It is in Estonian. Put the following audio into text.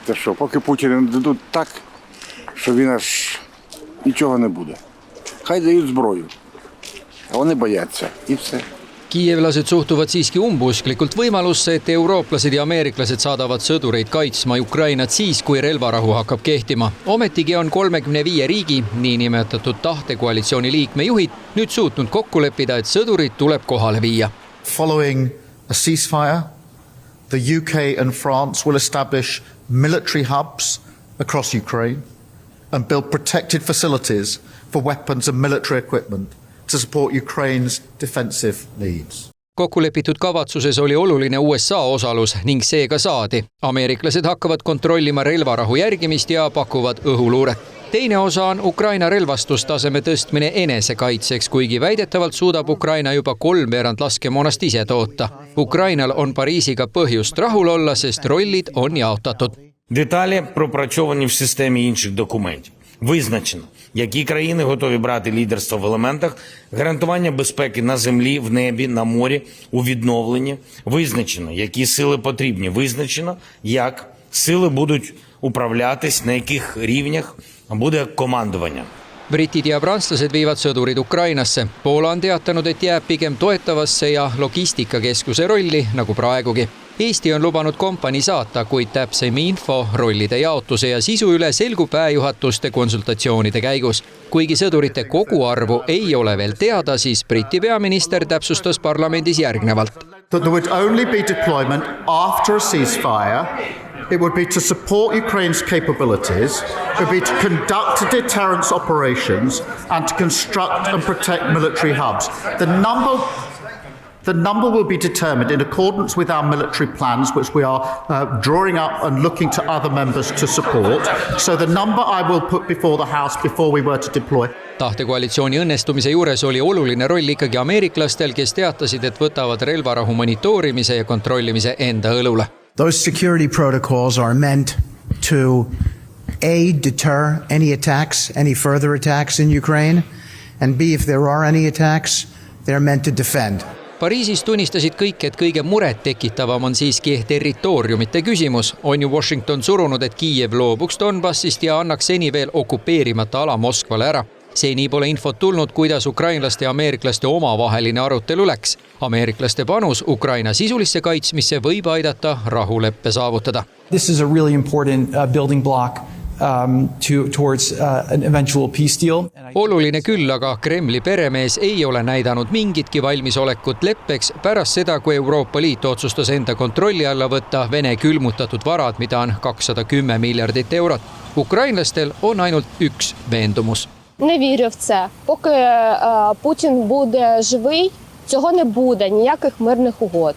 Та що, поки Путіна не дадуть так, що він аж нічого не буде. Хай дають зброю, а вони бояться і все. Kiievlased suhtuvad siiski umbusklikult võimalusse, et eurooplased ja ameeriklased saadavad sõdureid kaitsma Ukrainat siis, kui relvarahu hakkab kehtima. Ometigi on 35 riigi, niinimetatud tahtekoalitsiooni liikme juhid, nüüd suutnud kokku leppida, et sõdurid tuleb kohale viia. Following a ceasefire, the UK and France will establish military hubs across Ukraine and build protected facilities for weapons and military equipment to support Ukraine's defensive needs. Kokkulepitud kavatsuses oli oluline USA osalus ning seega saadi. Ameeriklased hakkavad kontrollima relvarahu järgimist ja pakuvad õhuluuret. Teine osa on Ukraina relvastustaseme tõstmine enesekaitseks, kuigi väidetavalt suudab Ukraina juba 3/4 laskemoonast ise toota. Ukrainal on Pariisiga põhjust rahul olla, sest rollid on jaotatud. Деталі пропрацьовані в системі інших документів. Визначено, які країни готові брати лідерство в елементах гарантування безпеки на землі, в небі, на морі, у відновленні. Визначено, які сили потрібні. Визначено, як сили будуть управлятись, на яких рівнях буде командування. Britid ja prantslased viivad sõdurid Ukrainasse. Poola on teatanud, et jääb pigem toetavasse ja logistikakeskuse rolli, nagu praegugi. Eesti on lubanud kompanii saata, kuid täpsem info rollide jaotuse ja sisu üle selgub väejuhatuste konsultatsioonide käigus. Kuigi sõdurite koguarvu ei ole veel teada, siis Briti peaminister täpsustas parlamendis järgnevalt. That there would only be deployment after a ceasefire. It would be to support Ukraine's capabilities, it would be to conduct deterrence operations and to construct and protect military hubs. The number will be determined in accordance with our military plans, which we are drawing up and looking to other members to support. So the number I will put before the House before we were to deploy. Tahtekoalitsiooni õnnestumise juures oli oluline roll ikkagi ameeriklastel, kes teatasid, et võtavad relvarahu monitoorimise ja kontrollimise enda õlule. Those security protocols are meant to A, deter any attacks, any further attacks in Ukraine, and B, if there are any attacks, they're meant to defend. Pariisis tunnistasid kõik, et kõige muret tekitavam on siiski territooriumite küsimus. On ju Washington surunud, et Kiiev loobuks Donbassist ja annaks seni veel okupeerimata ala Moskvale ära. Seni pole infot tulnud, kuidas ukrainlaste ja ameeriklaste omavaheline arutelu läks. Ameeriklaste panus Ukraina sisulisse kaitsmisse võib aidata rahuleppe saavutada. This is a really important building block towards an eventual peace deal. Oluline küll, aga Kremli peremees ei ole näidanud mingitki valmisolekut leppeks pärast seda, kui Euroopa Liit otsustas enda kontrolli alla võtta Vene külmutatud varad, mida on 210 miljardit eurot. Ukrainlastel on ainult üks veendumus. Не вірю в це. Поки Путін буде живий, цього не буде ніяких мирних угод.